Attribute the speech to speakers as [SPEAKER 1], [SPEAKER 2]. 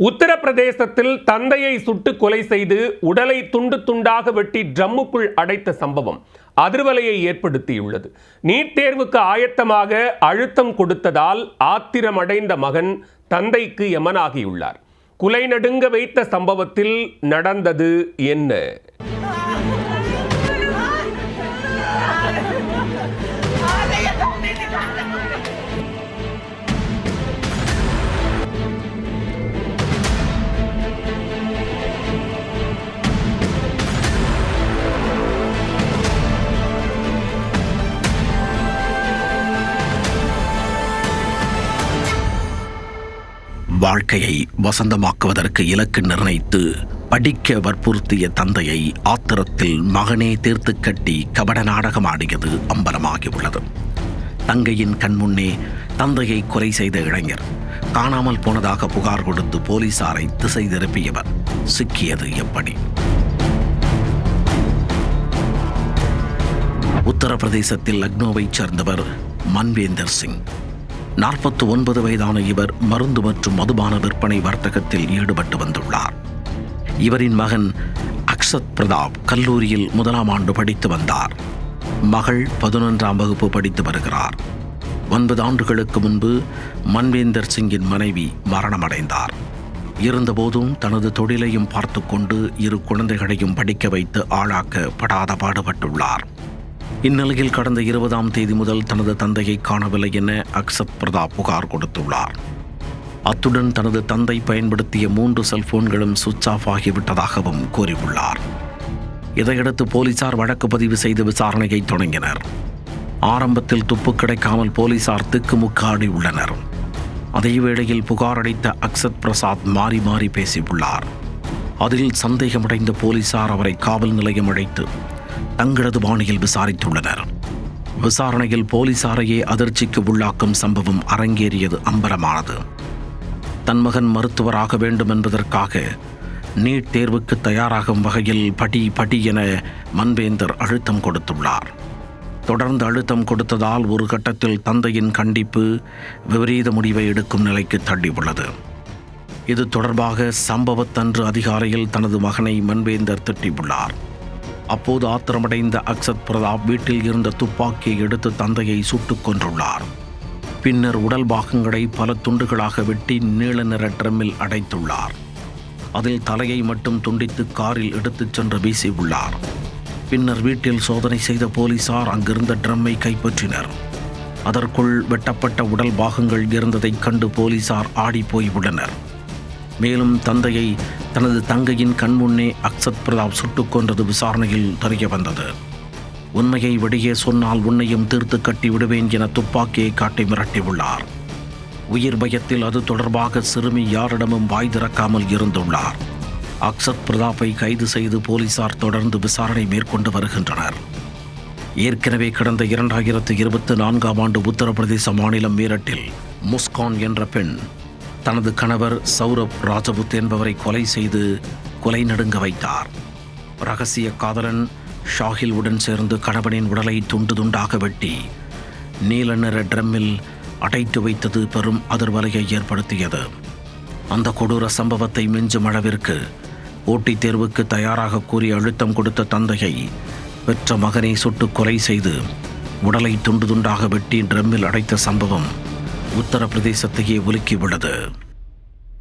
[SPEAKER 1] உத்தரப்பிரதேசத்தில் தந்தையை சுட்டு கொலை செய்து உடலை துண்டு துண்டாக வெட்டி ட்ரம்முக்குள் அடைத்த சம்பவம் அதிர்வலையை ஏற்படுத்தியுள்ளது. நீட் தேர்வுக்கு ஆயத்தமாக அழுத்தம் கொடுத்ததால் ஆத்திரமடைந்த மகன் தந்தைக்கு யமனாகியுள்ளார். குலை நடுங்க வைத்த சம்பவத்தில் நடந்தது என்ன?
[SPEAKER 2] வாழ்க்கையை வசந்தமாக்குவதற்கு இலக்கு நிர்ணயித்து படிக்க வற்புறுத்திய தந்தையை ஆத்திரத்தில் மகனே தீர்த்து கட்டி கபட நாடகமாடியது அம்பலமாகியுள்ளது. தங்கையின் கண்முன்னே தந்தையை கொலை செய்த இளைஞர் காணாமல் போனதாக புகார் கொடுத்து போலீசாரை திசை திருப்பியவர் சிக்கியது எப்படி? உத்தரப்பிரதேசத்தில் லக்னோவைச் சேர்ந்தவர் மன்வேந்தர் சிங். 49 வயதான இவர் மருந்து மற்றும் மதுபான விற்பனை வர்த்தகத்தில் ஈடுபட்டு வந்துள்ளார். இவரின் மகன் அக்ஷத் பிரதாப் கல்லூரியில் 1ஆம் ஆண்டு படித்து வந்தார். மகள் 11ஆம் வகுப்பு படித்து வருகிறார். 9 ஆண்டுகளுக்கு முன்பு மன்வேந்தர் சிங்கின் மனைவி மரணமடைந்தார். இருந்தபோதும் தனது தொழிலையும் பார்த்து கொண்டு 2 குழந்தைகளையும் படிக்க வைத்து ஆளாக்க படாத பாடுபட்டுள்ளார். இந்நிலையில் கடந்த 20ஆம் தேதி முதல் தனது தந்தையை காணவில்லை என அக்ஷத் பிரதாப் புகார் கொடுத்துள்ளார். அத்துடன் தனது தந்தை பயன்படுத்திய 3 செல்போன்களும் சுவிட்ச் ஆஃப் ஆகிவிட்டதாகவும் கூறியுள்ளார். இதையடுத்து போலீசார் வழக்கு பதிவு செய்து விசாரணையை தொடங்கினர். ஆரம்பத்தில் துப்பு கிடைக்காமல் போலீசார் திக்குமுக்காடி உள்ளனர். அதேவேளையில் புகார் அளித்த அக்ஷத் பிரசாத் மாறி மாறி பேசியுள்ளார். அதில் சந்தேகமடைந்த போலீசார் அவரை காவல் நிலையம் அழைத்து தங்களது பாணியில் விசாரித்துள்ளனர். விசாரணையில் போலீசாரையே அதிர்ச்சிக்கு உள்ளாக்கும் சம்பவம் அரங்கேறியது அம்பலமானது. தன் மகன் மருத்துவராக வேண்டும் என்பதற்காக நீட் தேர்வுக்கு தயாராகும் வகையில் படி என மன்வேந்தர் அழுத்தம் கொடுத்துள்ளார். தொடர்ந்து அழுத்தம் கொடுத்ததால் ஒரு கட்டத்தில் தந்தையின் கண்டிப்பு விபரீத முடிவை எடுக்கும் நிலைக்கு தள்ளியுள்ளது. இது தொடர்பாக சம்பவத்தன்று அதிகாலையில் தனது மகனை மன்வேந்தர் திட்டியுள்ளார். அப்போது ஆத்திரமடைந்த அக்ஷத் பிரதாப் வீட்டில் இருந்த துப்பாக்கியை எடுத்து தந்தையை சுட்டுக் கொன்றுள்ளார். பின்னர் உடல் பாகங்களை பல துண்டுகளாக வெட்டி நீல நிற ட்ரம்மில் அடைத்துள்ளார். அதில் தலையை மட்டும் துண்டித்து காரில் எடுத்துச் சென்று வீசியுள்ளார். பின்னர் வீட்டில் சோதனை செய்த போலீசார் அங்கிருந்த ட்ரம்மை கைப்பற்றினர். அதற்குள் வெட்டப்பட்ட உடல் பாகங்கள் இருந்ததைக் கண்டு போலீசார் ஆடிப்போய் உள்ளனர். மேலும் தந்தையை தனது தங்கையின் கண்முன்னே அக்ஷத் பிரதாப் சுட்டுக் கொன்றது விசாரணையில் தெரிய வந்தது. உண்மையை வெளியே சொன்னால் உன்னையும் தீர்த்து கட்டி விடுவேன் என துப்பாக்கியை காட்டி மிரட்டியுள்ளார். உயிர் பயத்தில் அது தொடர்பாக சிறுமி யாரிடமும் வாய் திறக்காமல் இருந்துள்ளார். அக்ஷத் பிரதாப்பை கைது செய்து போலீசார் தொடர்ந்து விசாரணை மேற்கொண்டு வருகின்றனர். ஏற்கனவே கடந்த 2024ஆம் ஆண்டு உத்தரப்பிரதேச மாநிலம் மீரட்டில் முஸ்கான் என்ற பெண் தனது கணவர் சௌரப் ராஜபுத் என்பவரை கொலை செய்து கொலை நடுங்க வைத்தார். ரகசிய காதலன் ஷாஹில் உடன் சேர்ந்து கணவனின் உடலை துண்டு துண்டாக வெட்டி நீல நிற ட்ரம்மில் அடைத்து வைத்தது பெரும் அதிர்வலையை ஏற்படுத்தியது. அந்த கொடூர சம்பவத்தை மிஞ்சும் அளவிற்கு போட்டித் தேர்வுக்கு தயாராக கூறி அழுத்தம் கொடுத்த தந்தையை பெற்ற மகனை சுட்டு கொலை செய்து உடலை துண்டு துண்டாக வெட்டி ட்ரம்மில் அடைத்த சம்பவம் உத்தரப்பிரதேசத்தையே உலுக்கியுள்ளது.